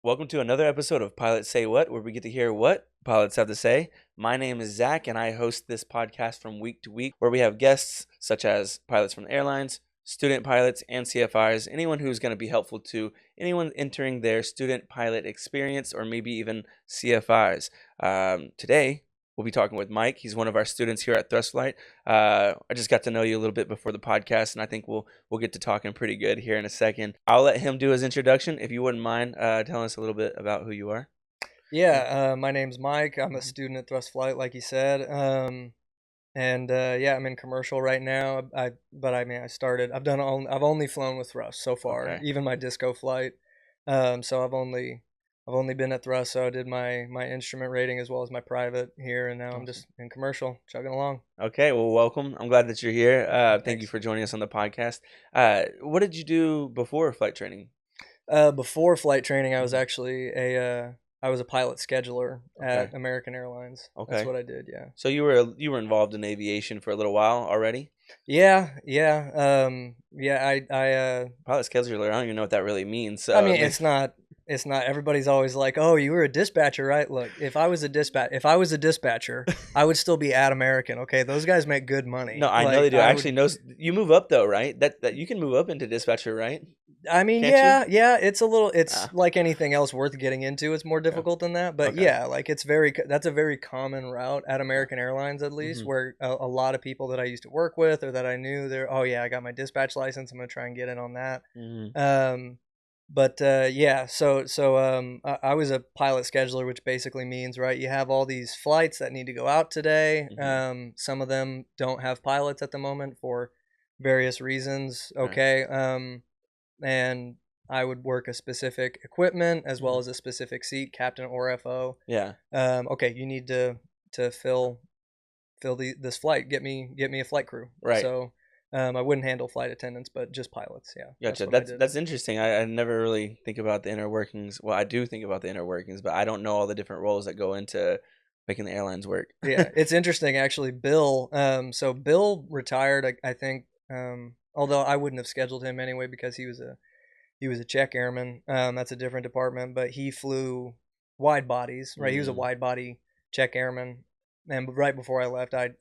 Welcome to another episode of Pilots Say What, where we get to hear what pilots have to say. My name is Zach, and I host this podcast from week to week, where we have guests such as pilots from the airlines, student pilots, and CFIs, anyone who's going to be helpful to anyone entering their student pilot experience or maybe even CFIs. Today, we'll be talking with Mike. He's one of our students here at Thrust Flight. I just got to know you a little bit before the podcast, and I think we'll get to talking pretty good here in a second. I'll let him do his introduction. If you wouldn't mind telling us a little bit about who you are. Yeah, my name's Mike. I'm a student at Thrust Flight, like you said. Yeah, I'm in commercial right now. I've only flown with Thrust so far, Okay. even my disco flight. So I've only been at Thrust. So I did my instrument rating as well as my private here, and now I'm just in commercial, chugging along. Okay, well, welcome. I'm glad that you're here. Thank you Thanks. for joining us on the podcast. What did you do before flight training? Before flight training, I was Mhm. actually I was a pilot scheduler Okay. at American Airlines. That's Okay. what I did. Yeah. So you were involved in aviation for a little while already? Yeah. Pilot scheduler, I don't even know what that really means. I So mean, it's not everybody's always like, "Oh, you were a dispatcher, right?" Look, if I was a dispatcher, I would still be at American, okay? Those guys make good money. no, I know they Like do. I I actually would know you move up though, right? That you can move up into dispatcher, right? I mean, Can't you? yeah, it's Ah, like anything else worth getting into. It's more okay. difficult than that, but Okay. yeah, like that's a very common route at American Airlines at least, Mm-hmm. where a lot of people that I used to work with or that I knew oh yeah, I got my dispatch license. I'm going to try and get in on that. Mm-hmm. Um yeah, I was a pilot scheduler, which basically means, right, you have all these flights that need to go out today. Mm-hmm. Some of them don't have pilots at the moment for various reasons. Okay. Okay. And I would work a specific equipment as well Mm-hmm. as a specific seat, captain or FO. Yeah. Okay, you need to fill this flight. Get me a flight crew. Right. So I wouldn't handle flight attendants, but just pilots. Yeah, that's Gotcha. what I That's did. that's interesting. I never really think about the inner workings. Well, I do think about the inner workings, but I don't know all the different roles that go into making the airlines work. Yeah, it's interesting actually. Bill, so Bill retired. I think, although I wouldn't have scheduled him anyway because he was a check airman. That's a different department, but he flew wide bodies. Right, he was a Mm, wide body check airman, and right before I left, I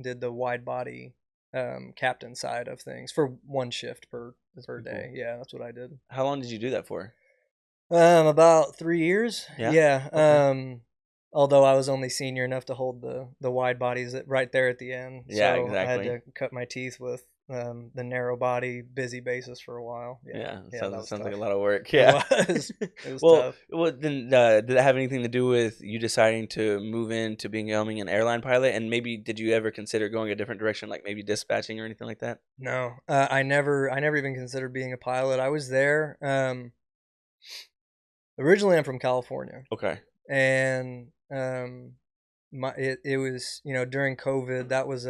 did the wide body captain side of things for one shift per that's per pretty cool. day. Yeah, that's what I did. How long did you do that for? About 3 years. Yeah. Yeah. Okay. Although I was only senior enough to hold the wide bodies right there at the end, Yeah, so I had exactly. to cut my teeth with the narrow body busy basis for a while. Yeah. Yeah, Yeah, that was sounds like a tough. lot of work. It Yeah. was. It was Well, tough. then did it have anything to do with you deciding to move into becoming an airline pilot? And maybe did you ever consider going a different direction, like maybe dispatching or anything like that? No, I never even considered being a pilot. I was there. Originally, I'm from California, Okay. and it was during COVID. That was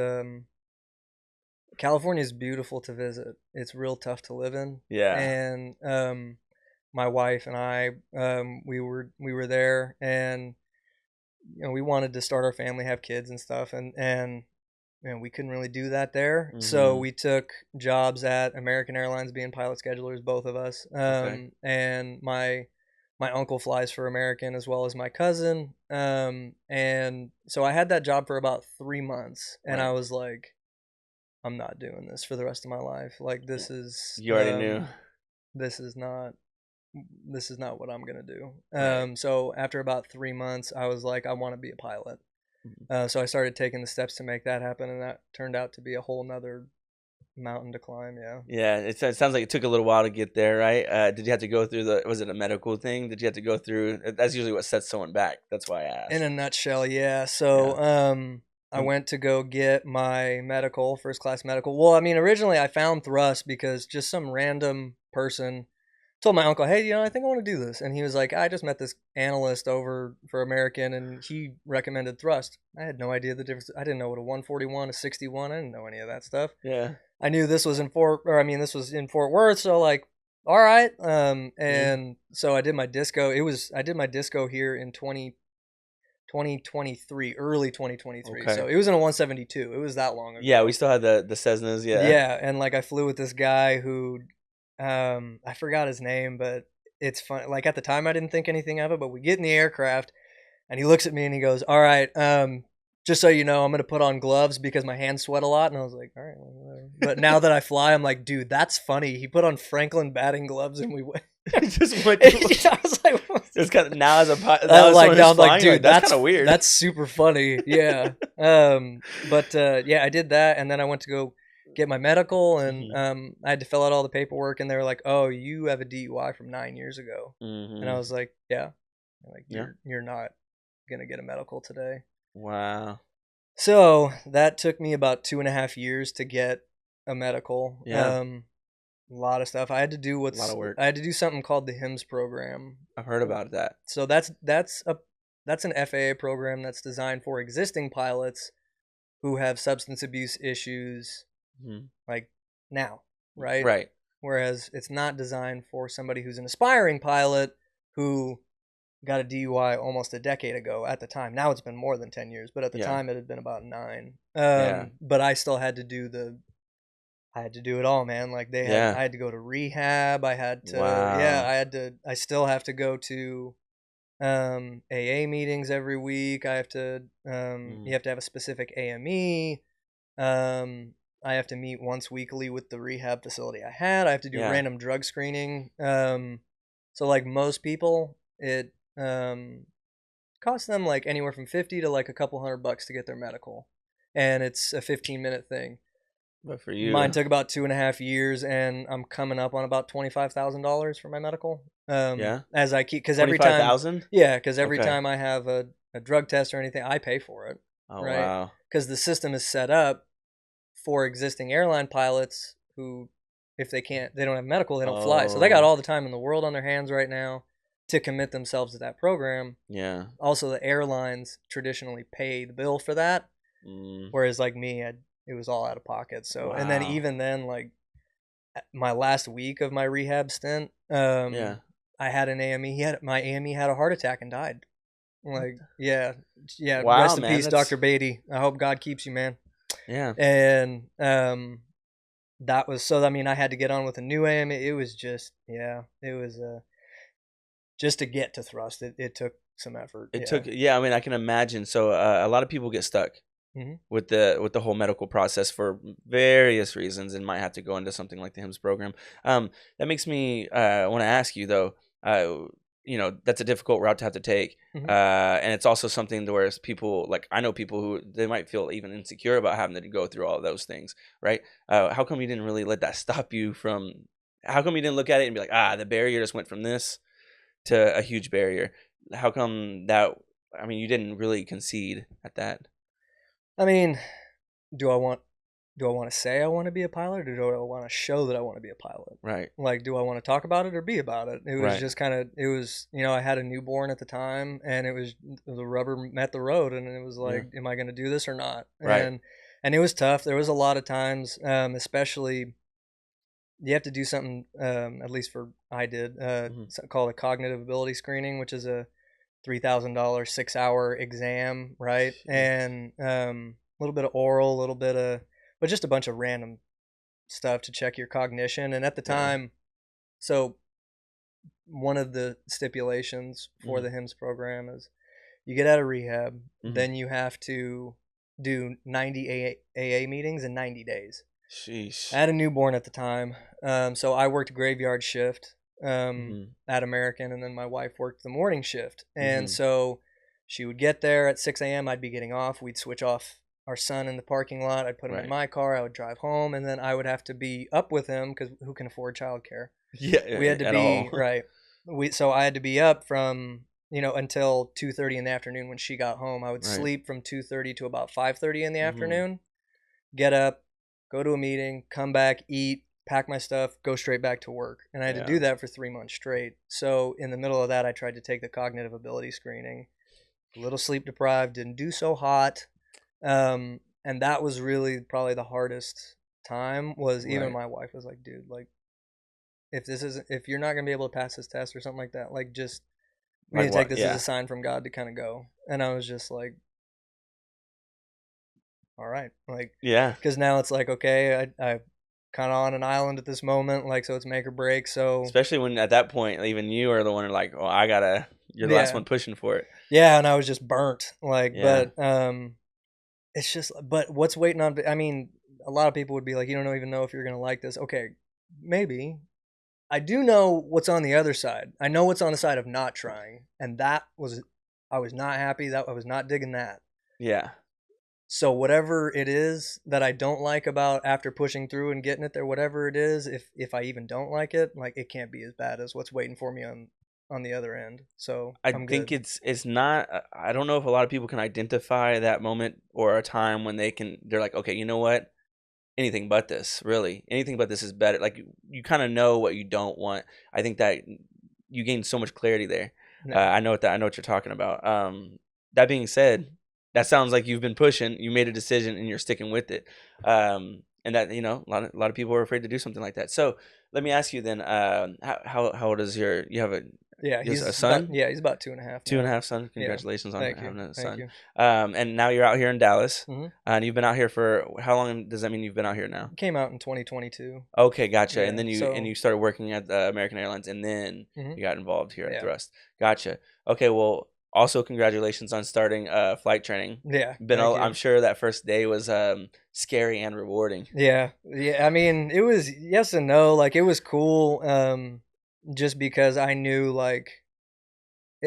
California is beautiful to visit. It's real tough to live in, Yeah. and my wife and I, we were there, and we wanted to start our family, have kids and stuff, and we couldn't really do that there. So Mm-hmm. we took jobs at American Airlines, being pilot schedulers, both of us. Okay. And my uncle flies for American as well as my cousin. And so I had that job for about 3 months, and Right. I was like, I'm not doing this for the rest of my life. Like Yeah. You already knew. this is not this is not what I'm gonna do. Right. So after about 3 months, I was like, I want to be a pilot. Mhm. So I started taking the steps to make that happen, and that turned out to be a whole nother mountain to climb. Yeah. Yeah, it sounds like it took a little while to get there, right? Did you have to go through was it a medical thing? Did you have to go through? That's usually what sets someone back. That's why I In asked. a nutshell, yeah. Yeah. So I went to go get my medical, first class medical. Well, I mean, originally I found Thrust because just some random person told my uncle, "Hey, I think I want to do this," and he was like, "I just met this analyst over for American, and he recommended Thrust." I had no idea the difference. I didn't know what a 141, a 61. I didn't know any of that stuff. Yeah. I knew this was in Fort Worth, so like, all right. Mhm. And so I did my disco. I did my disco here in 2023, early 2023. Okay. So it was in a 172. It was that long Yeah, we ago. still had the Cessnas. Yeah. Yeah, and like I flew with this guy who, I forgot his name, but it's fun. Like at the time, I didn't think anything of it, but we get in the aircraft, and he looks at me and he goes, "All right, just so you know, I'm gonna put on gloves because my hands sweat a lot." And I was like, "All right, well, whatever." But now that I fly, I'm like, "Dude, that's funny." He put on Franklin batting gloves, and we went. Just went. I was like, it's kind of now as a now I'm like, dude, that's kind of weird. That's super funny. Yeah. But yeah, I did that, and then I went to go get my medical, and I had to fill out all the paperwork, and they were like, "Oh, you have a DUI from 9 years ago," and I was like, "Yeah." They're like, you're not gonna get a medical today. Wow. So that took me about 2.5 years to get a medical. Yeah. A lot of stuff. I had to do a lot of work. I had to do something called the HIMSS program. I've heard about that. So that's an FAA program that's designed for existing pilots who have substance abuse issues, like now, right? Right. Whereas it's not designed for somebody who's an aspiring pilot who got a DUI almost a decade ago at the time. Now it's been more than 10 years, but at the time it had been about 9. But I still had to do I had to do it all, man. Like I had to go to rehab. I had to, I still have to go to AA meetings every week. I have to, you have to have a specific AME. I have to meet once weekly with the rehab facility I had. I have to do random drug screening. So like most people, it costs them like anywhere from 50 to like a couple $100 to get their medical, and it's a 15-minute thing. But for you, mine took about 2.5 years, and I'm coming up on about $25,000 for my medical. As I keep, because every time, 25,000. Yeah, because every time I have a drug test or anything, I pay for it. Oh right? Wow. Because the system is set up for existing airline pilots who, if they don't have medical, they don't fly. So they got all the time in the world on their hands right now to commit themselves to that program. Yeah. Also, the airlines traditionally pay the bill for that, whereas like me, it was all out of pocket. So, and then even then, like my last week of my rehab stint, I had an AME. My AME had a heart attack and died. Like, yeah. Wow, rest in peace, Dr. Beatty. I hope God keeps you, man. Yeah. And that was, so I mean, I had to get on with a new AME. It was just, it was just to get to thrust. It took some effort. It took, I mean, I can imagine. So a lot of people get stuck with the whole medical process for various reasons, and might have to go into something like the HIMSS program. That makes me want to ask you though. That's a difficult route to have to take, and it's also something to where people, like I know people who they might feel even insecure about having to go through all of those things, right? How come you didn't really let that stop you from? How come you didn't look at it and be like, the barrier just went from this to a huge barrier? How come that? I mean, you didn't really concede at that. I mean, do I want to say I want to be a pilot, or do I want to show that I want to be a pilot? Right. Like, do I want to talk about it or be about it? It was just kind of, it was, I had a newborn at the time, and it was, the rubber met the road, and it was like, am I going to do this or not? Right. And it was tough. There was a lot of times, especially, you have to do something, at least I did, called a cognitive ability screening, which is a $3,000 6-hour exam, right? Jeez. And a little bit of oral, a little bit of, but just a bunch of random stuff to check your cognition. And at the time, so one of the stipulations for the HIMSS program is you get out of rehab, then you have to do 90 AA meetings in 90 days. Sheesh. I had a newborn at the time, so I worked graveyard shift at American, and then my wife worked the morning shift. And so she would get there at 6 a.m. I'd be getting off. We'd switch off our son in the parking lot. I'd put him in my car. I would drive home, and then I would have to be up with him, because who can afford childcare? Yeah, we had to be right. So I had to be up from until 2:30 in the afternoon when she got home. I would sleep from 2:30 to about 5:30 in the afternoon. Get up, go to a meeting, come back, eat, pack my stuff, go straight back to work. And I had to do that for 3 months straight. So in the middle of that, I tried to take the cognitive ability screening. A little sleep deprived, didn't do so hot. And that was really probably the hardest time. Was even my wife was like, dude, like, if you're not gonna be able to pass this test or something like that, like, just we need to take this as a sign from God to kind of go. And I was just like, all right, like, because now it's like, okay, I kind of on an island at this moment, like, so it's make or break. So Especially when at that point, even you are the one who like, oh, you're the last yeah, one pushing for it. yeah, and I was just burnt, like, Yeah. but it's just, but what's waiting on? I mean, a lot of people would be like, you don't even know if you're gonna like this. Okay, maybe. I do know what's on the other side. I know what's on the side of not trying, and that was, I was not happy. That I was not digging that. Yeah. So whatever it is that I don't like about after pushing through and getting it there, whatever it is, if I even don't like it, like, it can't be as bad as what's waiting for me on the other end. So I I'm think good. it's not. I don't know if a lot of people can identify that moment or a time when they're like, okay, you know what? Anything but this, really. Anything but this is better. Like you kind of know what you don't want. I think that you gain so much clarity there. Yeah. I know what you're talking about. That being said, that sounds like you've been pushing. You made a decision and you're sticking with it. And that a lot of people are afraid to do something like that. So let me ask you then. How old is you have Yeah, a he's about, son? yeah, he's about 2.5 Two and a now. half son. Yeah. Congratulations on Thank you. having a Thank son. you. And now you're out here in Dallas, Hmm. and you've been out here for how long? Does that mean you've been out here now? Came out in 2022. Okay, gotcha. And Yeah. then So you started working at the American Airlines, and then mhm. you got involved here at Yeah. Thrust. Gotcha. Okay, well, also congratulations on starting flight training. Yeah. Thank I'm you. sure that first day was scary and rewarding. Yeah. Yeah. I mean, it was yes and no. Like, it was cool. Just because I knew, like,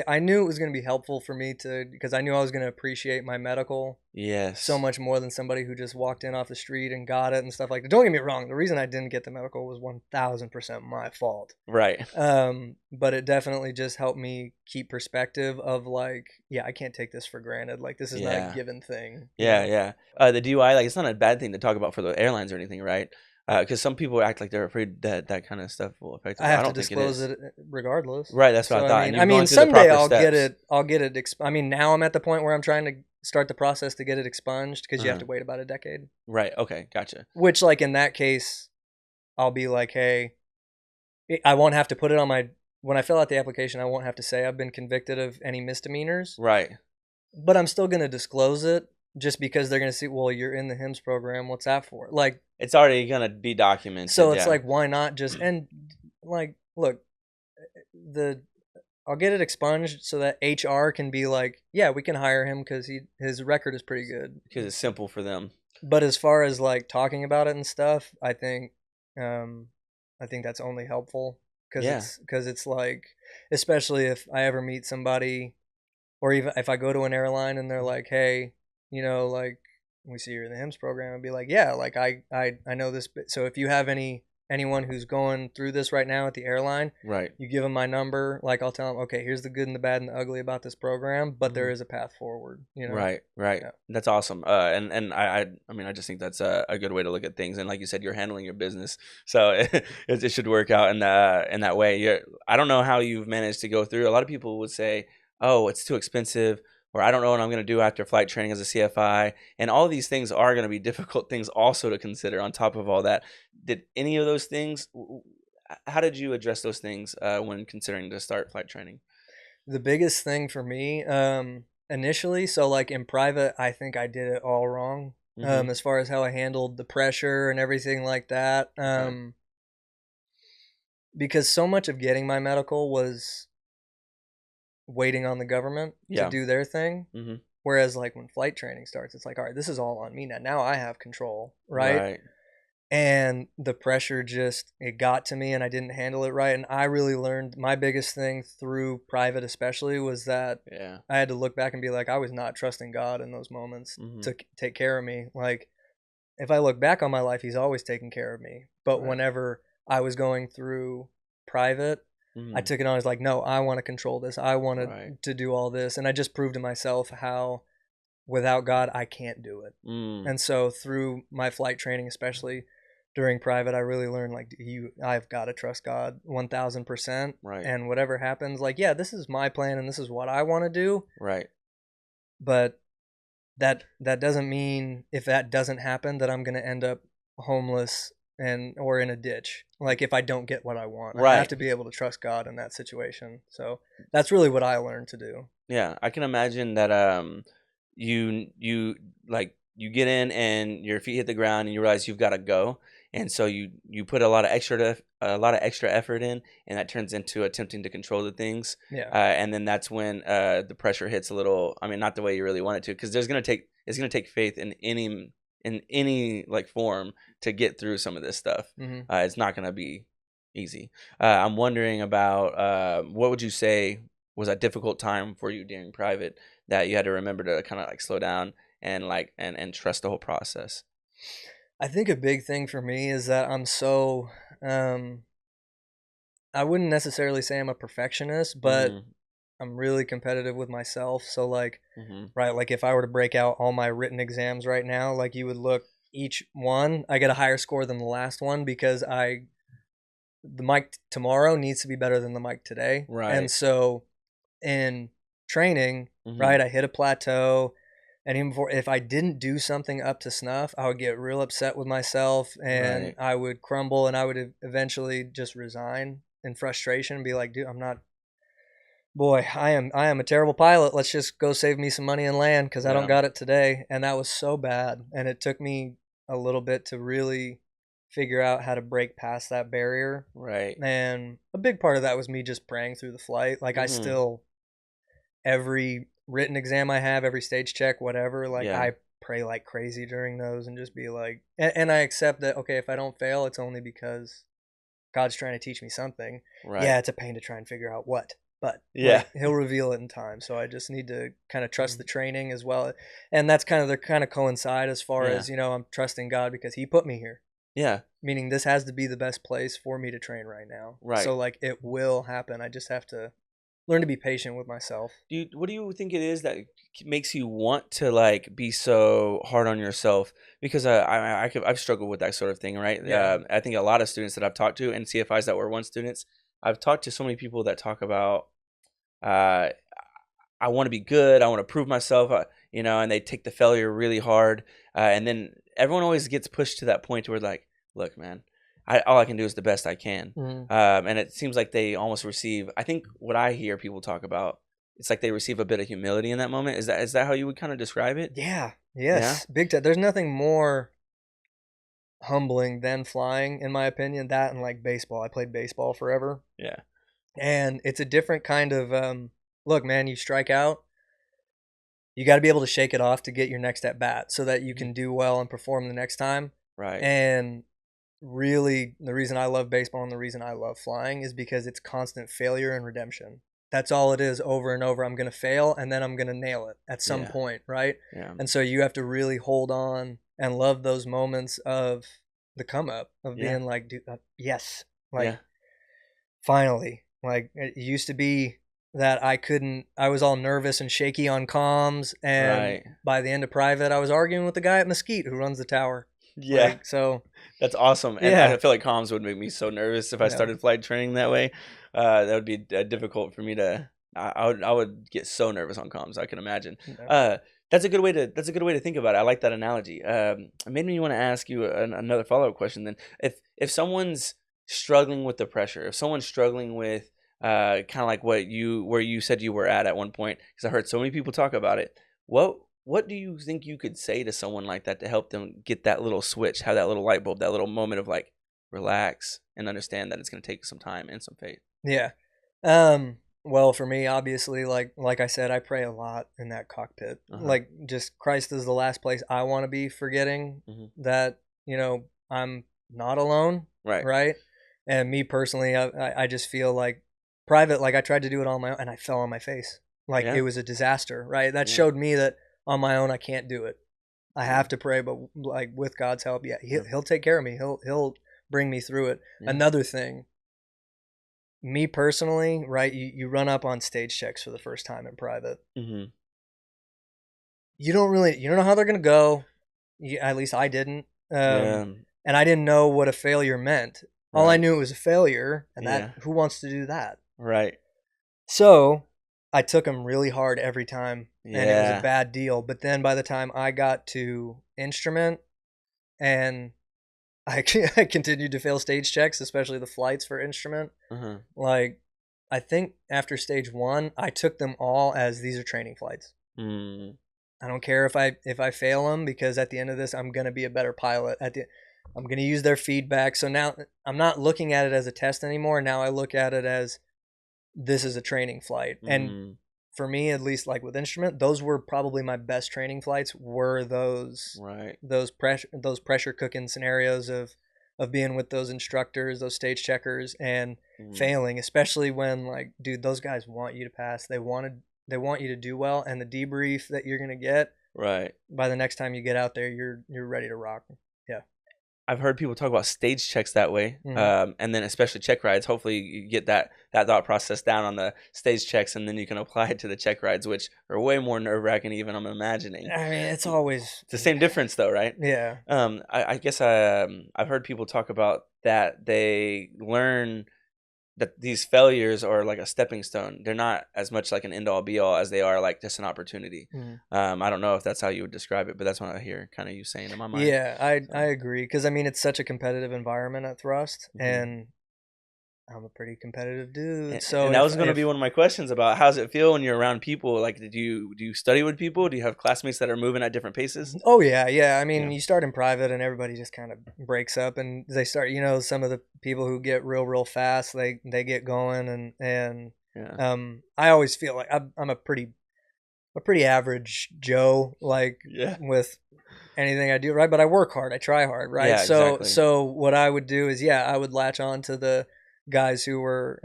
I knew it was going to be helpful for me to, because I knew I was going to appreciate my medical so Yes. much more than somebody who just walked in off the street and got it and stuff like that. Don't get me wrong. The reason I didn't get the medical was 1000% my fault. Right. But it definitely just helped me keep perspective of, like, yeah, I can't take this for granted. Like, this is not a Yeah. given thing, you Yeah, know? yeah. The DUI, like, it's not a bad thing to talk about for the airlines or anything, right? Because some people act like they're afraid that that kind of stuff will affect them. I But I have to don't think it disclose is. it regardless. Right, that's what So I thought. And I you're going mean, through the someday proper I'll get steps. it. I'll get it. I mean, now I'm at the point where I'm trying to start the process to get it expunged, because you have Uh, to wait about a decade. right. Okay. Gotcha. Which, like, in that case, I'll be like, hey, I won't have to put it on my, when I fill out the application, I won't have to say I've been convicted of any misdemeanors, Right. but I'm still going to disclose it, just because they're going to see, well, you're in the HIMSS program. What's that for? Like, It's already gonna be documented. so it's Yeah. like, why not just, and, like, look, the, I'll get it expunged so that HR can be like, yeah, we can hire him because his record is pretty good. Because it's simple for them. But as far as, like, talking about it and stuff, um, I think that's only helpful, because Yeah. it's like, especially if I ever meet somebody, or even if I go to an airline and they're like, hey, like, we see you're in the HIMSS program, and be like, yeah, like, I know this. So if you have anyone who's going through this right now at the airline, Right. you give them my number. Like, I'll tell them, okay, here's the good and the bad and the ugly about this program, but there Mhm. is a path forward. Right. Right. Yeah. That's awesome. And I mean, I just think that's a good way to look at things. And like you said, you're handling your business, so it should work out in that way. I don't know how you've managed to go through. A lot of people would say, oh, it's too expensive, or I don't know what I'm going to do after flight training as a CFI. And all these things are going to be difficult things also to consider on top of all that. Did any of those things, how did you address those things when considering to start flight training? The biggest thing for me, initially, so, like, in private, I think I did it all wrong. Hmm. As far as how I handled the pressure and everything like that. Okay. Because so much of getting my medical was waiting on the government to Yeah. do their thing. Hmm. Whereas, like, when flight training starts, it's like, all right, this is all on me now. Now I have control, right? Right. And the pressure just, it got to me, and I didn't handle it right. And I really learned, my biggest thing through private especially was that Yeah. I had to look back and be like, I was not trusting God in those moments Hmm. to take care of me. Like, if I look back on my life, he's always taken care of me. But Right. whenever I was going through private, I Hmm. took it on as like, no, I want to control this. I wanted Right. to do all this. And I just proved to myself how without God, I can't do it. Mm. And so through my flight training, especially during private, I really learned, like, I've got to trust God 1000%. Right. And whatever happens, like, yeah, this is my plan and this is what I want to do. Right. But that doesn't mean, if that doesn't happen, that I'm going to end up homeless and or in a ditch. Like, if I don't get what I want, I have Right. to be able to trust God in that situation. So that's really what I learned to do. Yeah, I can imagine that you like you get in and your feet hit the ground and you realize you've got to go, and so you put a lot of extra effort in, and that turns into attempting to control the things. Yeah. And then that's when the pressure hits a little. I mean, not the way you really want it to, because it's gonna take faith in any like form to get through some of this stuff. Mm-hmm. It's not gonna be easy. I'm wondering about what would you say was a difficult time for you during private that you had to remember to kind of like slow down and like and trust the whole process. I think a big thing for me is that I'm so I wouldn't necessarily say I'm a perfectionist, but Mhm. I'm really competitive with myself. So like, Mhm. right, like if I were to break out all my written exams right now, like you would look each one, I get a higher score than the last one because the mic tomorrow needs to be better than the mic today. And Right. so in training, Mhm. right, I hit a plateau. And even before, if I didn't do something up to snuff, I would get real upset with myself and Right. I would crumble and I would eventually just resign in frustration and be like, dude, I'm not, boy, I am a terrible pilot. Let's just go save me some money and land because I don't Yeah. got it today. And that was so bad. And it took me a little bit to really figure out how to break past that barrier. Right. And a big part of that was me just praying through the flight. Like I Mhm. still, every written exam I have, every stage check, whatever, like Yeah. I pray like crazy during those and just be like, and I accept that, okay, if I don't fail, it's only because God's trying to teach me something. Right. Yeah, it's a pain to try and figure out what, but Yeah. like he'll reveal it in time. So I just need to kind of trust the Mhm. training as well. And that's kind of, they're kind of coincide as far Yeah. as, I'm trusting God because he put me here, Yeah. meaning this has to be the best place for me to train right now. Right. So like it will happen. I just have to learn to be patient with myself. What do you think it is that makes you want to like be so hard on yourself? Because I've struggled with that sort of thing, right? Yeah. I think a lot of students that I've talked to and CFIs that were once students, I've talked to so many people that talk about uh, I want to be good, I want to prove myself, and they take the failure really hard, and then everyone always gets pushed to that point where like, look, man, all I can do is the best I can, Mhm. and it seems like they almost receive. I think what I hear people talk about, it's like they receive a bit of humility in that moment. Is that how you would kind of describe it? Yeah. Yeah. Yes. Big time. There's nothing more humbling than flying, in my opinion. That and like baseball. I played baseball forever, Yeah. and it's a different kind of look, man. You strike out, you got to be able to shake it off to get your next at bat, so that you Mhm. can do well and perform the next time. Right. And really, the reason I love baseball and the reason I love flying is because it's constant failure and redemption. That's all it is, over and over. I'm going to fail and then I'm going to nail it at some Yeah. point, right? Yeah. And so you have to really hold on and love those moments of the come up, of Yeah. being like, dude, yes, like Yeah. finally. Like it used to be that I was all nervous and shaky on comms. And Right. by the end of private, I was arguing with the guy at Mesquite who runs the tower. Yeah. Like, so That's awesome, and yeah, I feel like comms would make me so nervous if I yeah. started flight training that way. That would be difficult for me to. I would get so nervous on comms. I can imagine. Yeah. Uh, that's a good way to think about it. I like that analogy. It made me want to ask you another follow up question. Then, if someone's struggling with the pressure, if someone's struggling with kind of like where you said you were at one point, because I heard so many people talk about it. What do you think you could say to someone like that to help them get that little switch, have that little light bulb, that little moment of like relax and understand that it's going to take some time and some faith? Yeah. Well, for me, obviously, like I said, I pray a lot in that cockpit. Uh huh. Like just Christ is the last place I want to be, forgetting Hmm. that, I'm not alone, Right. right? And me personally, I just feel like private, like I tried to do it on my own and I fell on my face. Like it Yeah. was a disaster, right? That Yeah. showed me that on my own I can't do it. I Yeah. have to pray, but like with God's help, yeah, Yeah. he'll take care of me. He'll bring me through it. Yeah. Another thing, me personally, right? You run up on stage checks for the first time in private. Hmm. You don't know how they're gonna go. At least I didn't, Yeah. and I didn't know what a failure meant. All I Right. knew it was a failure, and that Yeah. who wants to do that? Right. So I took them really hard every time, and it was a Yeah. bad deal. But then by the time I got to instrument, and I continued to fail stage checks, especially the flights for instrument. Uh-huh. Like, I think after stage one, I took them all as these are training flights. Mm. I don't care if I fail them because at the end of this, I'm gonna be a better pilot. I'm going to use their feedback. So now I'm not looking at it as a test anymore. Now I look at it as this is a training flight. And for me, at least, like with instrument, those were probably my best training flights. Were those pressure cooking scenarios of being with those instructors, those stage checkers, and failing, especially when, like, dude, those guys want you to pass. They want you to do well, and the debrief that you're gonna get by the next time you get out there, you're ready to rock. Yeah. I've heard people talk about stage checks that way, and then especially check rides. Hopefully, you get that thought process down on the stage checks, and then you can apply it to the check rides, which are way more nerve wracking. Even I'm imagining. I mean, it's always the same difference, though, right? Yeah. I guess I've heard people talk about that they learn that these failures are like a stepping stone. They're not as much like an end all be all as they are like just an opportunity. I don't know if that's how you would describe it, but that's what I hear kind of you saying in my mind. Yeah, I agree, because I mean, it's such a competitive environment at Thrust, and I'm a pretty competitive dude. So and that was going to be one of my questions about how does it feel when you're around people? Like, do you study with people? Do you have classmates that are moving at different paces? Oh yeah. I mean, you start in private, and everybody just kind of breaks up, and they start. You know, some of the people who get real fast, they get going, and I always feel like I'm a pretty average Joe, like with anything I do, right? But I work hard, I try hard, right? Yeah, exactly. So what I would do is, I would latch on to the guys who were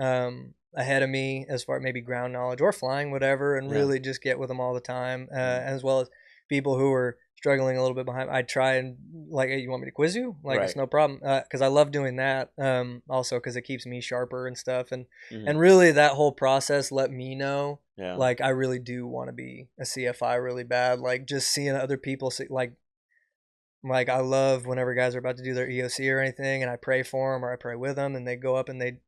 ahead of me as far maybe ground knowledge or flying, whatever, and really just get with them all the time, as well as people who were struggling a little bit behind. I try and, like, hey, you want me to quiz you? Like, it's no problem, because I love doing that. Also because it keeps me sharper and stuff, and really that whole process let me know, like, I really do want to be a CFI really bad. Like, just seeing other people like I love whenever guys are about to do their EOC or anything, and I pray for them or I pray with them, and they go up and it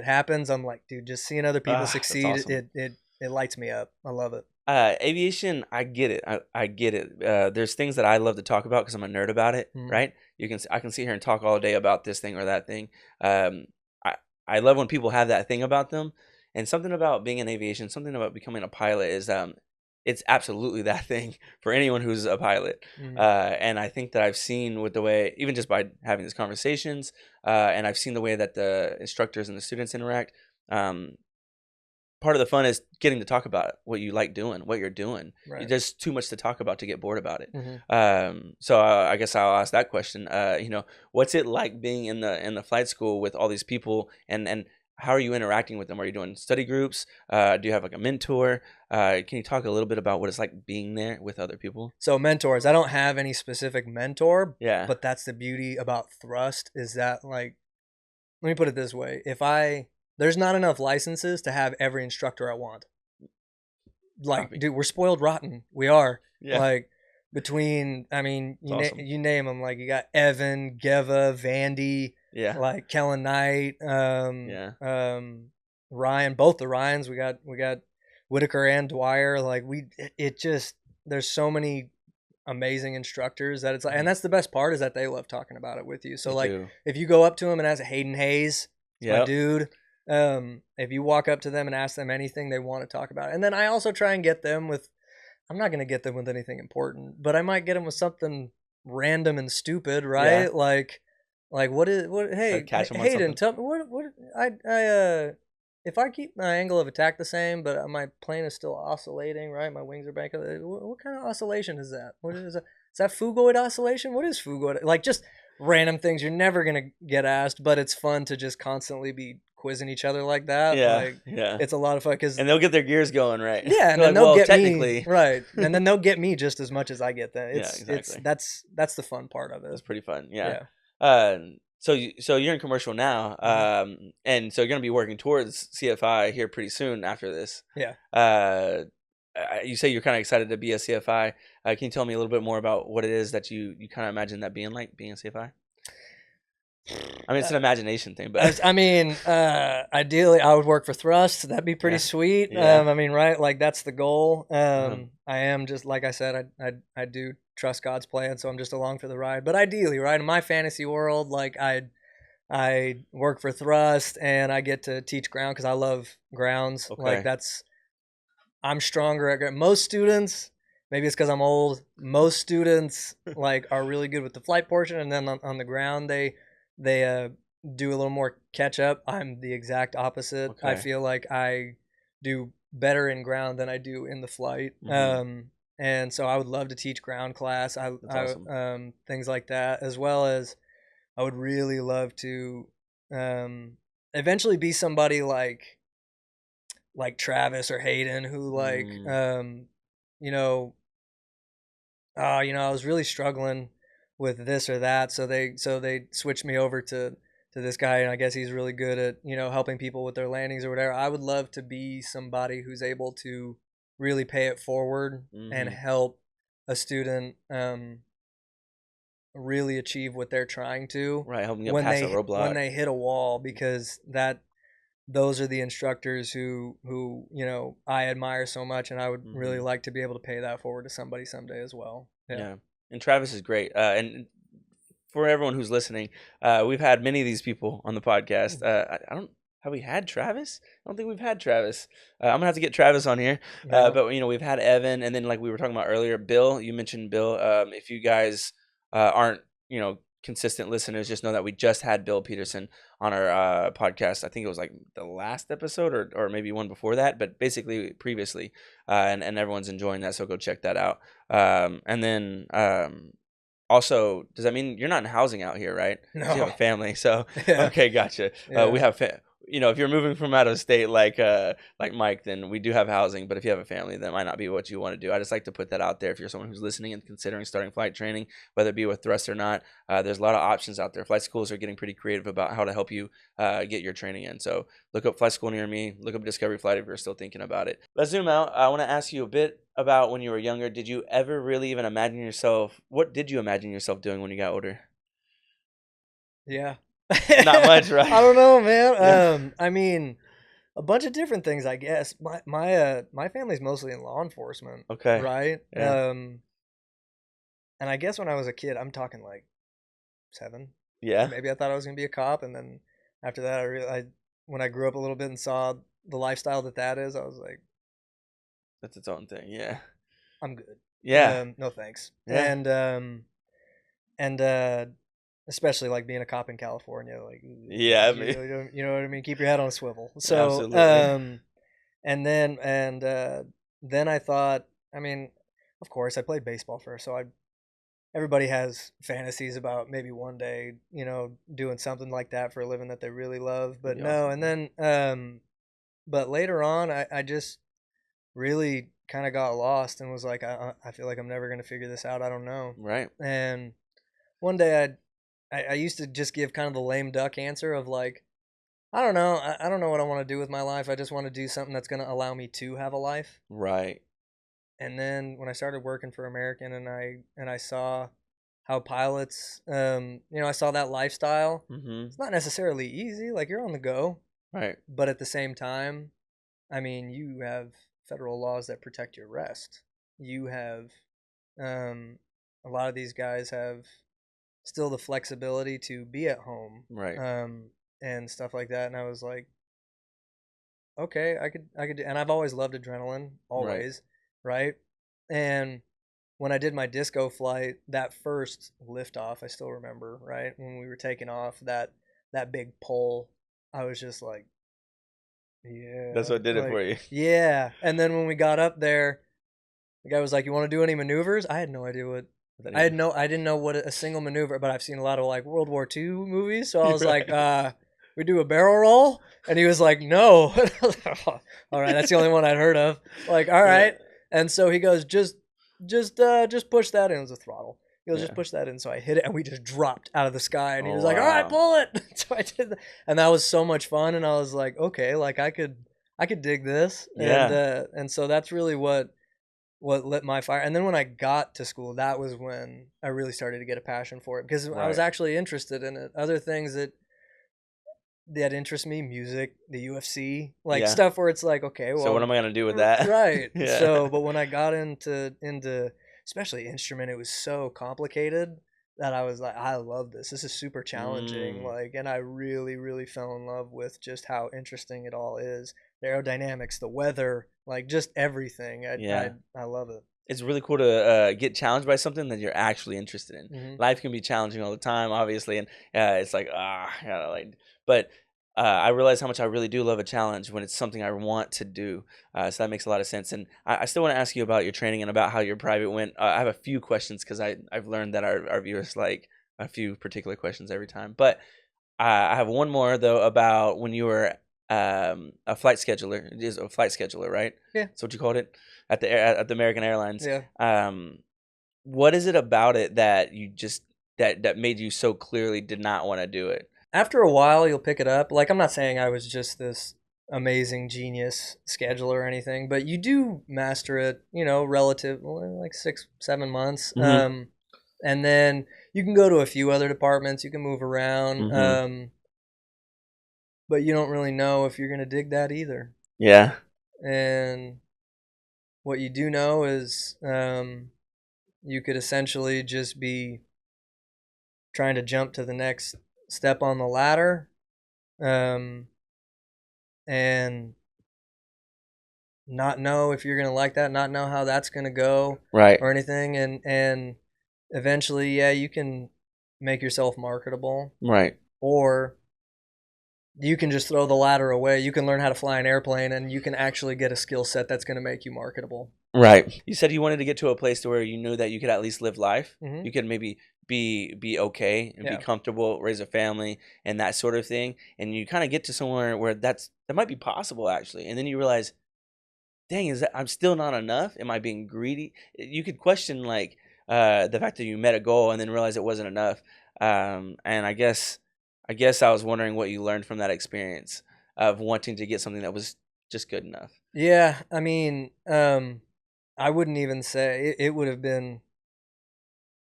happens. I'm like, dude, just seeing other people succeed, awesome. it lights me up. I love it. Aviation, I get it. I get it. There's things that I love to talk about because I'm a nerd about it, right? I can sit here and talk all day about this thing or that thing. I love when people have that thing about them, and something about being in aviation, something about becoming a pilot is it's absolutely that thing for anyone who's a pilot. And I think that I've seen with the way, even just by having these conversations, and I've seen the way that the instructors and the students interact. Part of the fun is getting to talk about what you like doing, what you're doing. Right. There's too much to talk about to get bored about it. So I guess I'll ask that question. What's it like being in the flight school with all these people, and how are you interacting with them? Are you doing study groups? Do you have like a mentor? Can you talk a little bit about what it's like being there with other people? So mentors, I don't have any specific mentor. Yeah. But that's the beauty about Thrust, is that, like, let me put it this way. There's not enough licenses to have every instructor I want. Like, dude, we're spoiled rotten. We are. Yeah. Like, between, I mean, you name them. Like, you got Evan, Geva, Vandy, like Kellen Knight, Ryan, both the Ryans. We got Whitaker and Dwyer. Like, there's so many amazing instructors that it's like, and that's the best part, is that they love talking about it with you. So, like, if you go up to them and ask Hayden Hayes, my dude, if you walk up to them and ask them anything, they want to talk about it. And then I also try and get them with, I'm not going to get them with anything important, but I might get them with something random and stupid, right? Like what hey, Hayden, tell me if I keep my angle of attack the same, but my plane is still oscillating, right? My wings are back. What kind of oscillation is that? What is that? Is that phugoid oscillation? What is phugoid? Like, just random things you're never going to get asked, but it's fun to just constantly be quizzing each other like that. It's a lot of fun, and they'll get their gears going, right? Yeah, and then they'll get me right, and then they'll get me just as much as I get them. Exactly. That's the fun part of it. That's pretty fun. Yeah. So you're in commercial now, and so you're gonna be working towards CFI here pretty soon after this. Yeah. You say you're kind of excited to be a CFI. Can you tell me a little bit more about what it is that you kind of imagine that being like, being a CFI? I mean, it's an imagination thing, but I mean, ideally, I would work for Thrust. That'd be pretty sweet. Yeah. I mean, right? Like, that's the goal. I am just, like I said, I do trust God's plan, so I'm just along for the ride. But ideally, right, in my fantasy world, like, I work for Thrust and I get to teach ground because I love grounds. Okay. Like, I'm stronger at ground. Most students, maybe it's because I'm old. Most students like are really good with the flight portion, and then on the ground they do a little more catch up. I'm the exact opposite. I Okay. feel like I do better in ground than I do in the flight. And so I would love to teach ground class. That's awesome. Things like that, as well as I would really love to um, eventually be somebody like Travis or Hayden, who Mm, you know, I was really struggling with this or that, so they switched me over to this guy, and I guess he's really good at helping people with their landings or whatever. I would love to be somebody who's able to really pay it forward and mm-hmm. help a student really achieve what they're trying to Right, helping get when past a when roadblock. they hit a wall, because those are the instructors who I admire so much, and I would really Hmm. like to be able to pay that forward to somebody someday as well. Yeah. Yeah, and Travis is great. And for everyone who's listening, we've had many of these people on the podcast. I don't have we had Travis? I don't think we've had Travis. I'm gonna have to get Travis on here. Yeah. But we've had Evan, and then like we were talking about earlier, Bill. You mentioned Bill. If you guys aren't consistent listeners, just know that we just had Bill Peterson on our podcast. I think it was like the last episode or maybe one before that, but basically previously, and everyone's enjoying that. So go check that out. And then also, does that mean you're not in housing out here, right? Because you have No. a family. So Yeah. okay, gotcha. We Yeah. have if you're moving from out of state like Mike, then we do have housing. But if you have a family, that might not be what you want to do. I just like to put that out there. If you're someone who's listening and considering starting flight training, whether it be with thrust or not, there's a lot of options out there. Flight schools are getting pretty creative about how to help you get your training in. So look up flight school near me. Look up Discovery Flight if you're still thinking about it. Let's zoom out. I want to ask you a bit about when you were younger. Did you ever really even imagine yourself? What did you imagine yourself doing when you got older? Yeah. Not much, right? I don't know, man. Yeah. I mean, a bunch of different things, I guess. My family's mostly in law enforcement, Okay. right? Yeah. And I guess when I was a kid, I'm talking like 7. Yeah. Maybe I thought I was gonna be a cop, and then after that, when I grew up a little bit and saw the lifestyle that is, I was like, That's its own thing. Yeah. I'm good. Yeah. No thanks. Yeah. And especially like being a cop in California, like Yeah. I mean, you know what I mean. Keep your head on a swivel. So absolutely. then I thought, I mean, of course, I played baseball first, so I everybody has fantasies about maybe one day, doing something like that for a living that they really love. That'd But be no, awesome. and then but later on, I just really kind of got lost and was like, I feel like I'm never gonna figure this out. I don't know. Right. And one day I used to just give kind of the lame duck answer of like, I don't know. I don't know what I want to do with my life. I just want to do something that's going to allow me to have a life. Right. And then when I started working for American, and I saw how pilots, I saw that lifestyle. Mm-hmm. It's not necessarily easy. Like, you're on the go, Right. but at the same time, I mean, you have federal laws that protect your rest. You have um, a lot of these guys have still the flexibility to be at home, Right. and stuff like that. And I was like, okay, I could do, and I've always loved adrenaline, Right. always, right? And when I did my disco flight, that first liftoff, I still remember, right? When we were taking off, that big pull, I was just like, That's yeah, what did it like, for you. yeah. And then when we got up there, the guy was like, "You want to do any maneuvers?" I had no idea what. That even. I didn't know what a single maneuver, but I've seen a lot of like World War II movies, so I You're was like, right. we do a barrel roll?" And he was like, "No." And I was like, "Oh, all right, that's the only one I'd heard of. Like, all Yeah. right. And so he goes, just push that in. It was a throttle. He goes, just Yeah. push that in. So I hit it, and we just dropped out of the sky. And he was Oh like, "All right, wow. pull it." So I did that, and that was so much fun. And I was like, okay, like I could dig this. Yeah. And so that's really what lit my fire. And then when I got to school, that was when I really started to get a passion for it, because I was Right. actually interested in it. Other things that interest me, music, the UFC, like Yeah. stuff where it's like, okay, So what well, am I gonna do with that? right. Yeah. So, but when I got into especially instrument, it was so complicated that I was like, I love this. This is super challenging. Mm. Like, and I really, really fell in love with just how interesting it all is. The aerodynamics, the weather, like just everything. Yeah. I love it. it's really cool to get challenged by something that you're actually interested in. Mm-hmm. Life can be challenging all the time, obviously, and it's like but I realize how much I really do love a challenge when it's something I want to do. So that makes a lot of sense. And I still want to ask you about your training and about how your private went. I have a few questions because I've learned that our viewers like a few particular questions every time. But I have one more though about when you were a flight scheduler. It is a flight scheduler, right? Yeah. That's what you called it at the American Airlines. Yeah. What is it about it that you just that made you so clearly did not want to do it? After a while, you'll pick it up. Like, I'm not saying I was just this amazing genius scheduler or anything, but you do master it, relative, like 6-7 months. Mm-hmm. And then you can go to a few other departments, you can move around, Mm-hmm. but you don't really know if you're going to dig that either. Yeah. And what you do know is you could essentially just be trying to jump to the next step on the ladder, and not know if you're going to like that, not know how that's going to go Right. or anything. And eventually, yeah, you can make yourself marketable, Right. or you can just throw the ladder away. You can learn how to fly an airplane, and you can actually get a skill set that's going to make you marketable. Right. You said you wanted to get to a place to where you knew that you could at least live life. Mm-hmm. You could maybe be okay and be Yeah. comfortable, raise a family, and that sort of thing. And you kind of get to somewhere where that might be possible actually. And then you realize, dang, is that I'm still not enough? Am I being greedy? You could question like the fact that you met a goal and then realize it wasn't enough. And I guess I was wondering what you learned from that experience of wanting to get something that was just good enough. Yeah, I mean, I wouldn't even say it would have been.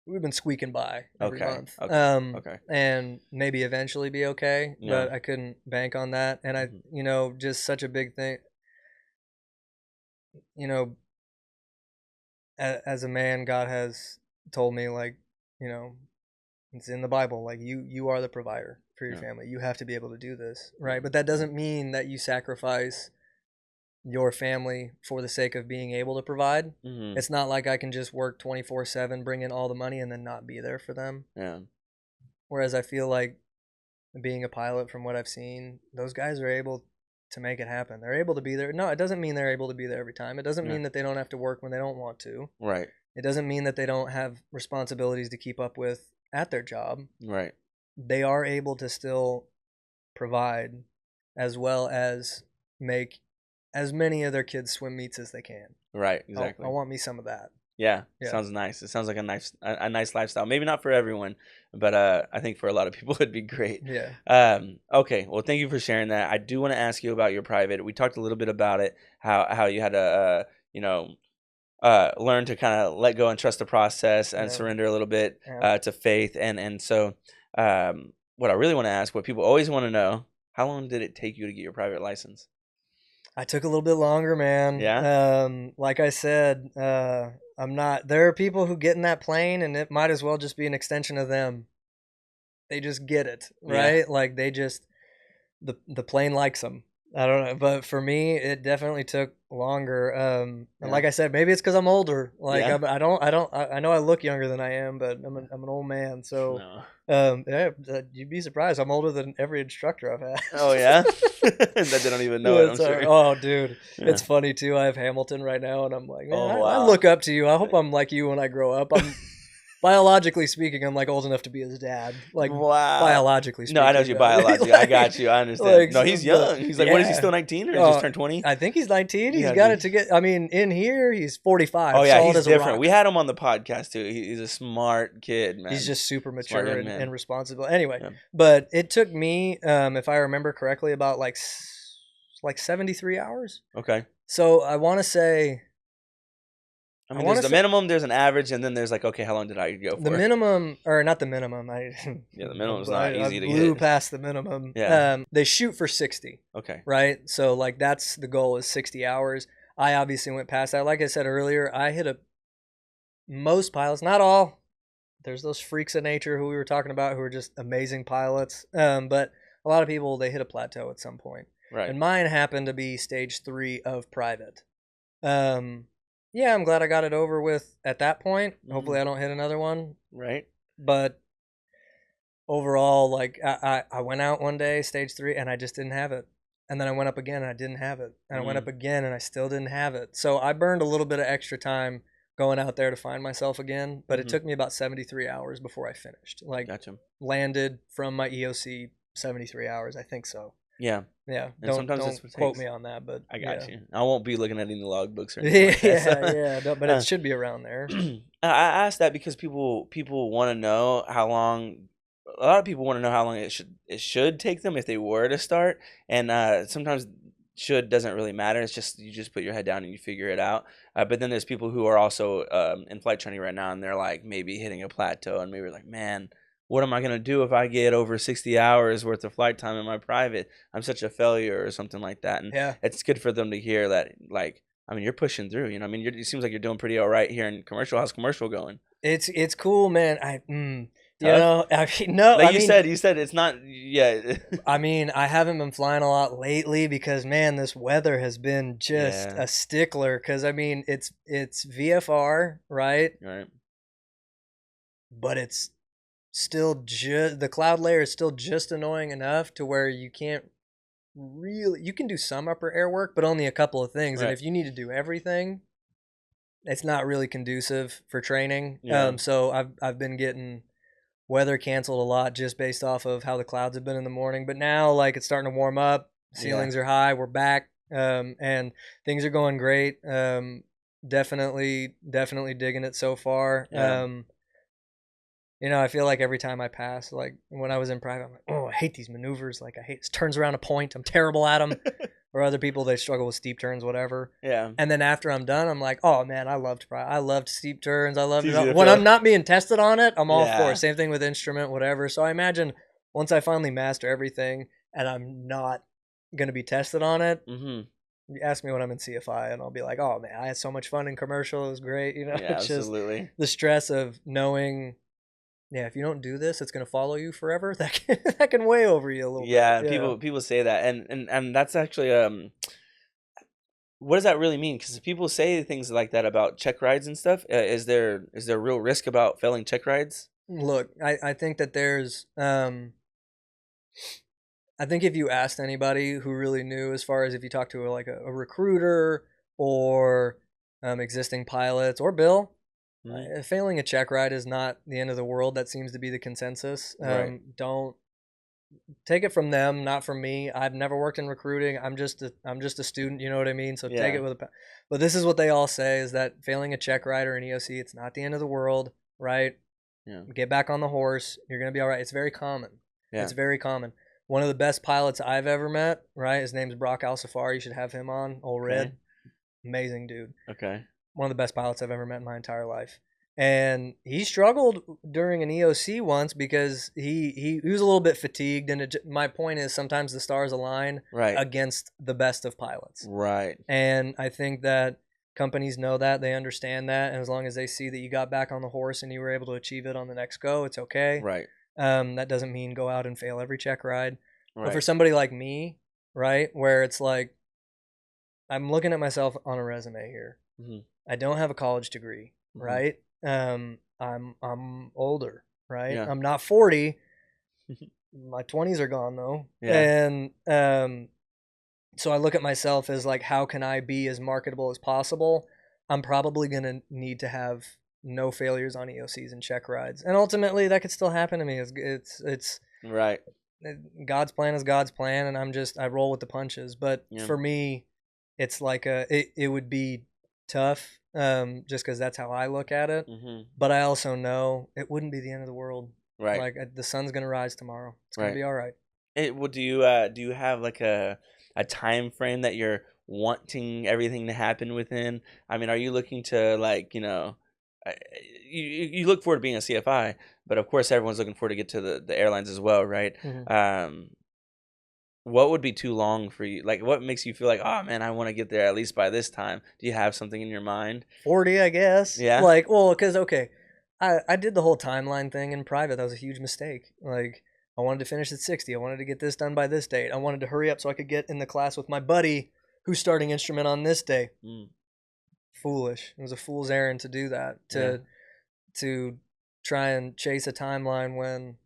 We've been squeaking by every Okay. month, Okay. and maybe eventually be okay. Yeah. But I couldn't bank on that, and Mhm. just such a big thing. You know, as a man, God has told me, like, you know, it's in the Bible, like you are the provider for your Yeah. family. You have to be able to do this, Yeah. right? But that doesn't mean that you sacrifice your family for the sake of being able to provide. Mhm. It's not like I can just work 24/7, bring in all the money, and then not be there for them. Yeah. Whereas I feel like being a pilot, from what I've seen, those guys are able to make it happen. They're able to be there. No, it doesn't mean they're able to be there every time. It doesn't Yeah. mean that they don't have to work when they don't want to. Right. It doesn't mean that they don't have responsibilities to keep up with at their job. Right. They are able to still provide, as well as make as many of their kids swim meets as they can. Right. I Exactly. want me some of that. Yeah. Yeah. Sounds nice. It sounds like a nice lifestyle. Maybe not for everyone, but I think for a lot of people it'd be great. Yeah. Okay. Well, thank you for sharing that. I do want to ask you about your private. We talked a little bit about it. How you had to learn to kind of let go and trust the process and Yeah. surrender a little bit Yeah. to faith. And so what I really want to ask, what people always want to know, how long did it take you to get your private license? I took a little bit longer, man. Yeah? Like I said, I'm not. There are people who get in that plane, and it might as well just be an extension of them. They just get it, Yeah. right? Like they just the plane likes them. I don't know, but for me, it definitely took longer. And Yeah. like I said, maybe it's because I'm older. Like Yeah. I know I look younger than I am, but I'm an old man. So, No. yeah, you'd be surprised. I'm older than every instructor I've had. Oh yeah? That they don't even know it, I'm sure. Oh, dude, Yeah. it's funny too. I have Hamilton right now, and I'm like, man, Oh I wow. look up to you. I hope I'm like you when I grow up. I'm biologically speaking, I'm like old enough to be his dad. Like Wow. biologically speaking. No, I know you though. biologically. I Like- got you. I understand. like, No, he's so- young. He's like, what is he, yeah. still 19 or just turned 20? I think he's 19. He's Yeah, got dude. it to get. I mean, in here he's 45. Oh yeah, solid he's as a different. rock. We had him on the podcast too. He's a smart kid, man. He's just super Smart mature young man. and responsible. Anyway, Yeah. but it took me, if I remember correctly, about like 73 hours. Okay. So I want to say I I mean, wanna there's the say- minimum, there's an average, and then there's like, okay, how long did I go for? the minimum, or not the minimum. Yeah, the minimum's I not easy to blew get. past the minimum. Yeah. They shoot for 60, Okay. right? So like that's the goal is 60 hours. I obviously went past that. Like I said earlier, I hit most pilots, not all. There's those freaks of nature who we were talking about who are just amazing pilots. But a lot of people, they hit a plateau at some point. Right. And mine happened to be stage 3 of private. yeah, I'm glad I got it over with at that point. Hmm. Hopefully I don't hit another one. Right. But overall, like I went out one day, stage 3, and I just didn't have it. And then I went up again and I didn't have it. And I went up Mm. again and I still didn't have it. So I burned a little bit of extra time going out there to find myself again, but it Hmm. took me about 73 hours before I finished. Like Gotcha. landed from my EOC 73 hours, I think so. Yeah. Yeah, And don't sometimes that's don't what it quote takes. me on that, but I got yeah. you. I won't be looking at any logbooks or anything like that. Yeah, So, yeah, but it uh, should be around there. I asked that because people want to know how long. A lot of people want to know how long it should take them if they were to start, and sometimes should doesn't really matter. It's just you just put your head down and you figure it out. But then there's people who are also in flight training right now, and they're like maybe hitting a plateau, and maybe like, man, what am I gonna do if I get over 60 hours worth of flight time in my private? I'm such a failure or something like that, and Yeah. it's good for them to hear that like. I mean, you're pushing through. I mean, it seems like you're doing pretty all right here in commercial. How's commercial going? It's cool, man. Tough. I mean, no, Like you said it's not. Yeah. I haven't been flying a lot lately because man, this weather has been just Yeah. a stickler. Because I mean, it's VFR, right? Right. But it's still just the cloud layer is still just annoying enough to where you can't really you can do some upper air work, but only a couple of things. And Right. if you need to do everything, it's not really conducive for training. Yeah. So I've been getting weather canceled a lot just based off of how the clouds have been in the morning. But now, like, it's starting to warm up. Yeah. Ceilings are high. We're back, and things are going great. Definitely digging it so far. Yeah. I feel like every time I pass, like when I was in private, I'm like, oh, I hate these maneuvers. Like, I hate this turns around a point. I'm terrible at them. Or other people, they struggle with steep turns, whatever. Yeah. And then after I'm done, I'm like, oh man, I loved steep turns. I It's loved it easy all. to When feel. I'm not being tested on it, I'm all for it. Yeah. Same thing with instrument, whatever. So I imagine once I finally master everything and I'm not gonna be tested on it, Mhm. you ask me when I'm in CFI and I'll be like, oh man, I had so much fun in commercial. It was great. Yeah. It's just Absolutely. the stress of knowing, yeah, if you don't do this, it's gonna follow you forever. That can weigh over you a little bit. Yeah. Yeah. People say that, and that's actually what does that really mean? Because people say things like that about check rides and stuff. Is there real risk about failing check rides? Look, I think that there's I think if you asked anybody who really knew, as far as if you talk to like a recruiter or existing pilots or Bill, Mhm. failing a check ride is not the end of the world. That seems to be the consensus. Right. Don't take it from them, not from me. I've never worked in recruiting. I'm just a student. You know what I mean? So take Yeah. it with a. But this is what they all say: is that failing a check ride or an EOC, it's not the end of the world, right? Yeah. Get back on the horse. You're gonna be all right. It's very common. Yeah. It's very common. One of the best pilots I've ever met, right? His name's Brock Al-Safar. You should have him on. Old Okay. Red, amazing dude. Okay. One of the best pilots I've ever met in my entire life. And he struggled during an EOC once because he was a little bit fatigued. And my point is, sometimes the stars align Right. against the best of pilots. Right. And I think that companies know that, they understand that, and as long as they see that you got back on the horse and you were able to achieve it on the next go, it's okay. Right. That doesn't mean go out and fail every check ride. But for Right. somebody like me, right, where it's like I'm looking at myself on a resume here. Mhm. I don't have a college degree, Mhm. right? I'm older, right? Yeah. I'm not 40. My 20s are gone though, Yeah. and so I look at myself as like, how can I be as marketable as possible? I'm probably gonna need to have no failures on EOCs and check rides, and ultimately that could still happen to me. It's Right. God's plan is God's plan, and I roll with the punches. But Yeah. for me, it's like it would be tough, just because that's how I look at it. Mhm. But I also know it wouldn't be the end of the world. Right. Like the sun's gonna rise tomorrow. It's gonna Right. be all right. Well, do you have like a time frame that you're wanting everything to happen within? I mean, are you looking to like uh, you look forward to being a CFI, but of course everyone's looking forward to get to the airlines as well, right? Mhm. Um, what would be too long for you? Like, what makes you feel like, oh man, I want to get there at least by this time? Do you have something in your mind? 40, I guess. Yeah. Like, well, because okay, I did the whole timeline thing in private. That was a huge mistake. Like, I wanted to finish at 60. I wanted to get this done by this date. I wanted to hurry up so I could get in the class with my buddy who's starting instrument on this day. Mm. foolish. It was a fool's errand to do that, Yeah. to try and chase a timeline when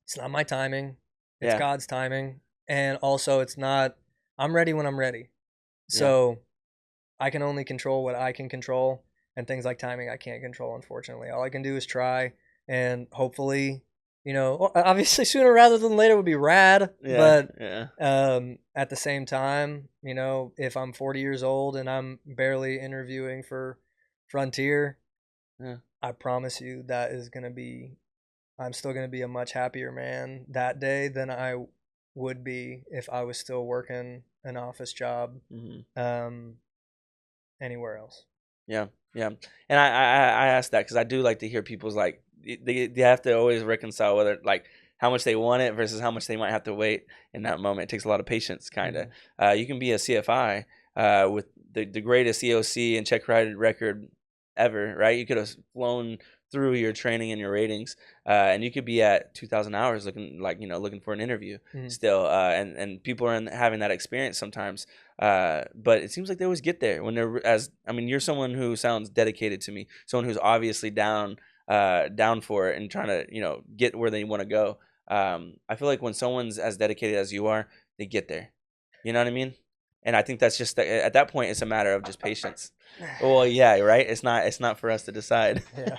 it's not my timing, it's Yeah. God's timing, and also it's not. I'm ready when I'm ready. Yeah. So I can only control what I can control, and things like timing I can't control, unfortunately. All I can do is try, and hopefully, obviously sooner rather than later would be rad, Yeah. but Yeah. at the same time, if I'm 40 years old and I'm barely interviewing for Frontier, Yeah. I promise you I'm still going to be a much happier man that day than I would be if I was still working an office job Hmm. um, anywhere else. Yeah. Yeah. And I asked that because I do like to hear people's like they have to always reconcile whether like how much they want it versus how much they might have to wait in that moment. It takes a lot of patience, kind of. You can be a CFI with the greatest EOC and check ride record ever, right? You could have flown through your training and your ratings, and you could be at 2,000 hours looking like looking for an interview Mm-hmm. still, and people are having that experience sometimes. But it seems like they always get there when they're as I mean, you're someone who sounds dedicated to me, someone who's obviously down for it and trying to get where they want to go. I feel like when someone's as dedicated as you are, they get there. You know what I mean? And I think that's just at that point, it's a matter of just patience. Well, yeah, right. It's not for us to decide. Yeah.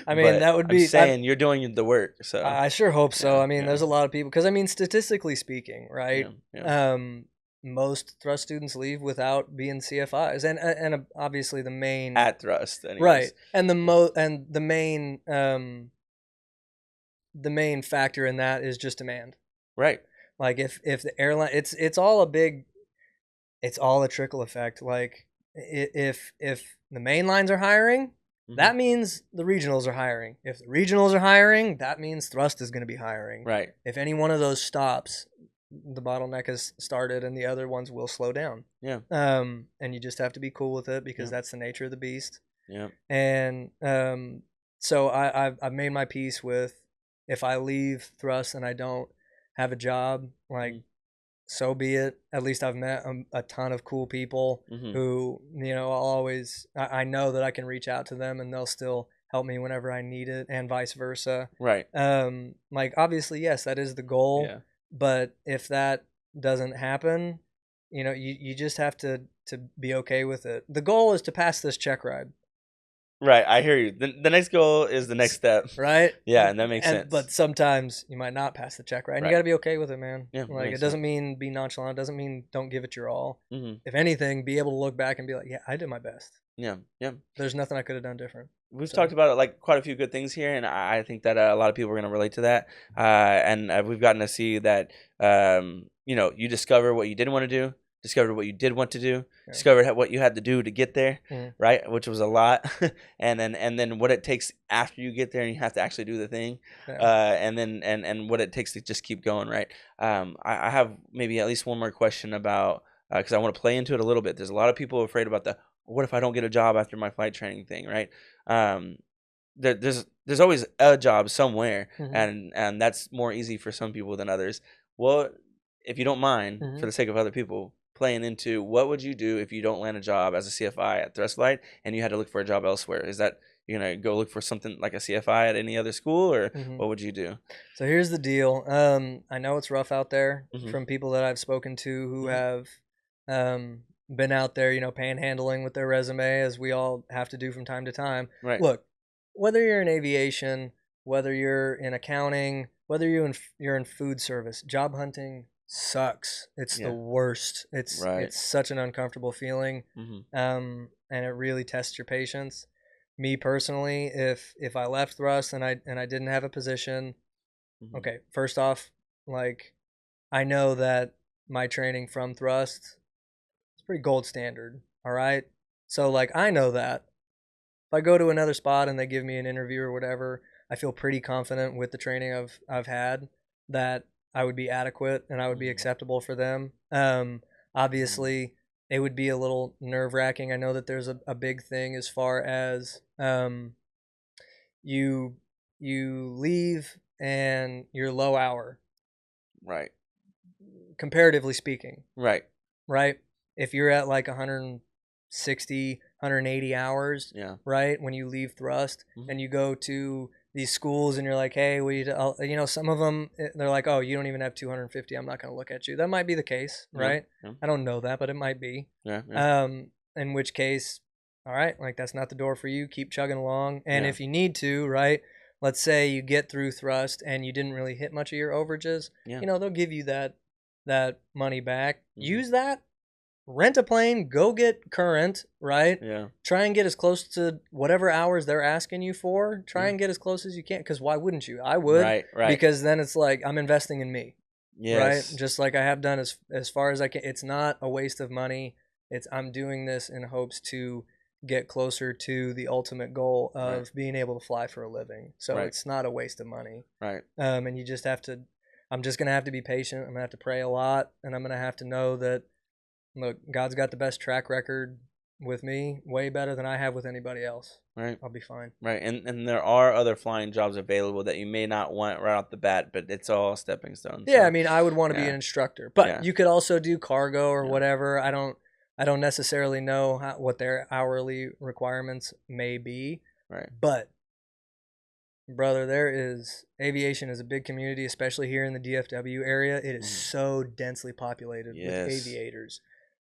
I mean, But that would I'm be. saying you're doing the work. So I sure hope so. yeah, I mean, yeah, there's a lot of people because I mean, statistically speaking, yeah, right? yeah. Most thrust students leave without being CFIs, and obviously the main At thrust, right, anyways. and the main factor in that is just demand. Right. Like if the airline, it's all a trickle effect. Like if the main lines are hiring, Hmm. that means the regionals are hiring. If the regionals are hiring, that means thrust is going to be hiring. Right. If any one of those stops, the bottleneck has started, and the other ones will slow down. Yeah. And you just have to be cool with it because Yeah. that's the nature of the beast. Yeah. And so I've made my peace with if I leave thrust and I don't have a job, like Mhm. so be it. At least I've met a ton of cool people Mhm. who, I know that I can reach out to them and they'll still help me whenever I need it, and vice versa. Right. Like obviously, yes, that is the goal, Yeah. but if that doesn't happen, you just have to be okay with it. The goal is to pass this check ride, Right. I hear you. The next goal is the next step. right? Yeah, and that makes But sense. sometimes you might not pass the check ride, and you Right. got to be okay with it, man. Yeah, that Like it makes sense. doesn't mean be nonchalant. It doesn't mean don't give it your all. Mhm. If anything, be able to look back and be like, yeah, I did my best. Yeah. Yeah. There's nothing I could have done different. We've So talked about like quite a few good things here, and I think that a lot of people are going to relate to that. And we've gotten to see that you discover what you didn't want to do, discovered what you did want to do, yeah. discovered what you had to do to get there, Mhm. right? Which was a lot, and then what it takes after you get there, and you have to actually do the thing, Yeah. and what it takes to just keep going, right? I have maybe at least one more question about because I want to play into it a little bit. There's a lot of people afraid about the what if I don't get a job after my flight training thing, right? Um, there's always a job somewhere, Mhm. and that's more easy for some people than others. Well, if you don't mind, for Mhm. the sake of other people, playing into what would you do if you don't land a job as a CFI at Thrust Flight and you had to look for a job elsewhere? Is that you're gonna go look for something like a CFI at any other school, or Mhm. what would you do? So here's the deal. I know it's rough out there Hmm. from people that I've spoken to who Hmm. have been out there, panhandling with their resume, as we all have to do from time to time. Right. Look, whether you're in aviation, whether you're in accounting, whether you're in food service, job hunting sucks. It's the Yeah. worst. It's Right. it's such an uncomfortable feeling, Hmm. and it really tests your patience. Me personally, if I left thrust and I didn't have a position, Hmm. okay, first off, like I know that my training from thrust is pretty gold standard. All right, so like I know that if I go to another spot and they give me an interview or whatever, I feel pretty confident with the training I've had that I would be adequate and I would be Hmm. acceptable for them. Hmm. Obviously, it would be a little nerve wracking. I know that there's a big thing as far as you you leave and you're low hour, Right. comparatively speaking, Right. right? If you're at like 160, 180 hours, Yeah. right? When you leave thrust and you go to these schools and you're like, hey, some of them, they're like, oh, you don't even have 250. I'm not going to look at you. That might be the case, right? Yeah. I don't know that, but it might be. Yeah. Yeah. In which case, all right, like that's not the door for you. Keep chugging along. And Yeah. if you need to, right? Let's say you get through thrust and you didn't really hit much of your overages, Yeah. they'll give you that money back. Mhm. Use that. Rent a plane, go get current, right? Yeah. Try and get as close to whatever hours they're asking you for. Try Yeah. and get as close as you can, because why wouldn't you? I would, Right. Right. because then it's like I'm investing in me, right? Yes. Just like I have done as far as I can. It's not a waste of money. I'm doing this in hopes to get closer to the ultimate goal of Right. being able to fly for a living. So Right. it's not a waste of money. Right. And you just have to. I'm just gonna have to be patient. I'm gonna have to pray a lot, and I'm gonna have to know that, look, God's got the best track record with me, way better than I have with anybody else. Right. I'll be fine. Right. And there are other flying jobs available that you may not want right off the bat, but it's all stepping stones. Yeah, So, I mean, I would want to be yeah. an instructor, but Yeah. you could also do cargo or Yeah. whatever. I don't necessarily know what their hourly requirements may be, Right. but brother, aviation is a big community, especially here in the DFW area. It is so densely populated with Yes. aviators.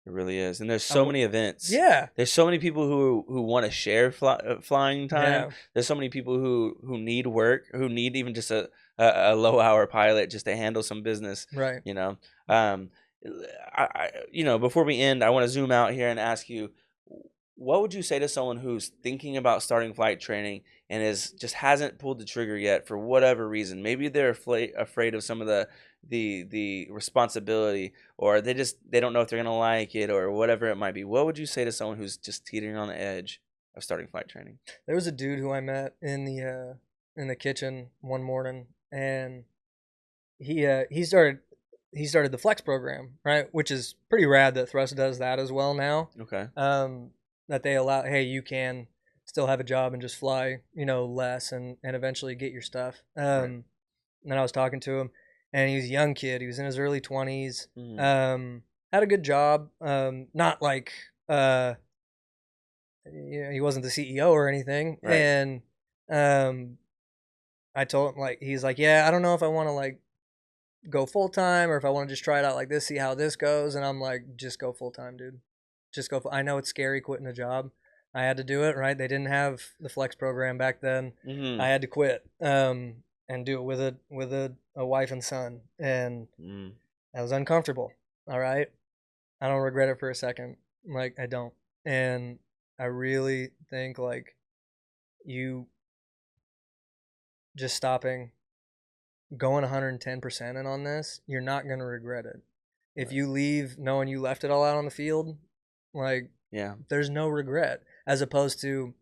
It really is, and there's so many events. Yeah. There's so many people who want to share flying time. Yeah. There's so many people who need work, who need even just a low hour pilot just to handle some business. Right. Before we end, I want to zoom out here and ask you, what would you say to someone who's thinking about starting flight training and just hasn't pulled the trigger yet for whatever reason? Maybe they're afraid of some of the responsibility, or they don't know if they're gonna like it, or whatever it might be. What would you say to someone who's just teetering on the edge of starting flight training? There was a dude who I met in the kitchen one morning, and he started the flex program, right? Which is pretty rad that Thrust does that as well now. Okay. That they allow, hey, you can still have a job and just fly, less and eventually get your stuff. Right. And then I was talking to him, and he was a young kid. He was in his early 20s. Had a good job. Not like he wasn't the CEO or anything. Right. And I told him, like, he's like, yeah, I don't know if I want to like go full time or if I want to just try it out like this, see how this goes. And I'm like, just go full time, dude. Just go. I know it's scary quitting a job. I had to do it, right? They didn't have the flex program back then. I had to quit and do it with a wife and son, and that was uncomfortable. All right, I don't regret it for a second. Like, I don't, and I really think like you just stopping, going 110% in on this, you're not gonna regret it. If Right. you leave knowing you left it all out on the field, like, Yeah. there's no regret, as opposed to,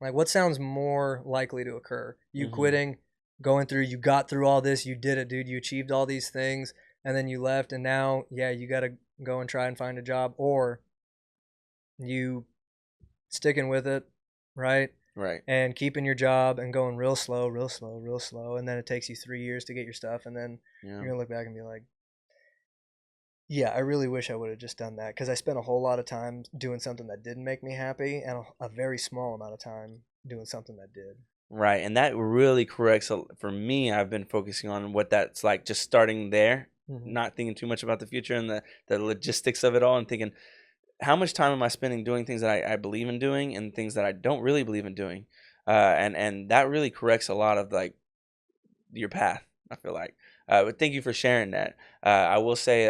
like, what sounds more likely to occur? You quitting, going through, you got through all this, you did it, dude, you achieved all these things, and then you left, and now, yeah, you got to go and try and find a job, or you sticking with it, right? Right. And keeping your job and going real slow, real slow, real slow, and then it takes you 3 years to get your stuff, and then you're gonna look back and be like, yeah, I really wish I would have just done that, because I spent a whole lot of time doing something that didn't make me happy, and a very small amount of time doing something that did. Right, and that really corrects for me. I've been focusing on what that's like, just starting there, not thinking too much about the future and the logistics of it all, and thinking, how much time am I spending doing things that I believe in doing and things that I don't really believe in doing, and that really corrects a lot of like your path, I feel like. But thank you for sharing that. I will say,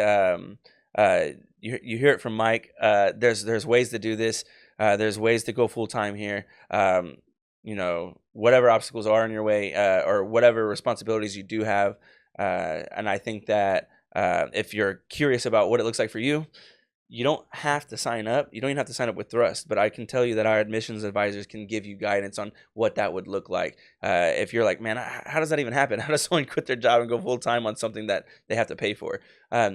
you hear it from Mike. There's ways to do this. There's ways to go full time here. Whatever obstacles are in your way, or whatever responsibilities you do have. And I think that if you're curious about what it looks like for you, you don't have to sign up. You don't even have to sign up with Thrust, but I can tell you that our admissions advisors can give you guidance on what that would look like. If you're like, man, how does that even happen? How does someone quit their job and go full time on something that they have to pay for?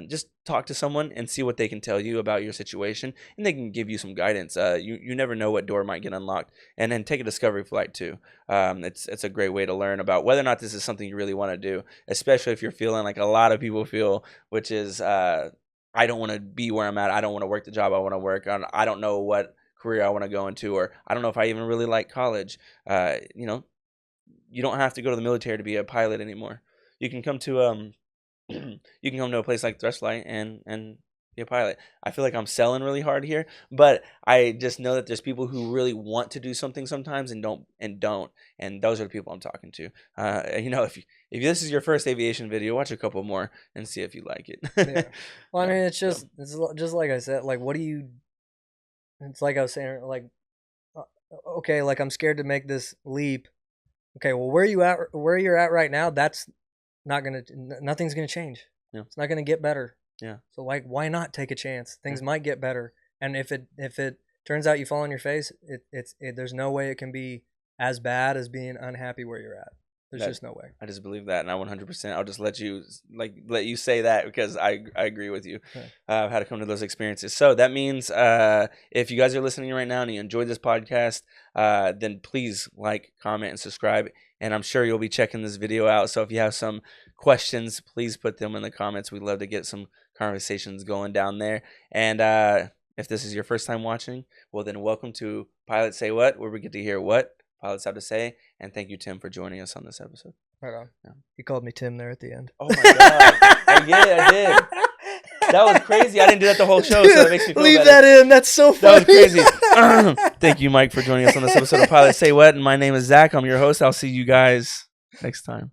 Just talk to someone and see what they can tell you about your situation, and they can give you some guidance. You never know what door might get unlocked. And then take a discovery flight too. It's a great way to learn about whether or not this is something you really want to do, especially if you're feeling like a lot of people feel, which is I don't want to be where I'm at. I don't want to work the job I want to work on. I don't know what career I want to go into, or I don't know if I even really like college. You know, you don't have to go to the military to be a pilot anymore. You can come to you can come to a place like Thrustlight and be a pilot. I feel like I'm selling really hard here, but I just know that there's people who really want to do something sometimes and don't, and those are the people I'm talking to. You know, if this is your first aviation video, watch a couple more and see if you like it. Yeah. Well, I mean, it's just like I said. Like, what do you? It's like I was saying. Like, okay, like I'm scared to make this leap. Okay, well, where you're at right now, that's nothing's gonna change. Yeah. It's not gonna get better. Yeah. So like, why not take a chance? Things might get better, and if it turns out you fall on your face, there's no way it can be as bad as being unhappy where you're at. There's just no way. I just believe that, and I 100%. I'll just let you say that because I agree with you. Okay. I've had to come to those experiences. So that means if you guys are listening right now and you enjoyed this podcast, then please like, comment, and subscribe. And I'm sure you'll be checking this video out. So if you have some questions, please put them in the comments. We'd love to get some conversations going down there. And if this is your first time watching, well, then welcome to Pilots Say What, where we get to hear what pilots have to say. And thank you, Tim, for joining us on this episode. Right on. Yeah. You called me Tim there at the end. Oh my God. I did. That was crazy. I didn't do that the whole show, so that makes me feel Leave better. that in. That's so funny. That was crazy. Thank you, Mike, for joining us on this episode of Pilots Say What. And my name is Zach. I'm your host. I'll see you guys next time.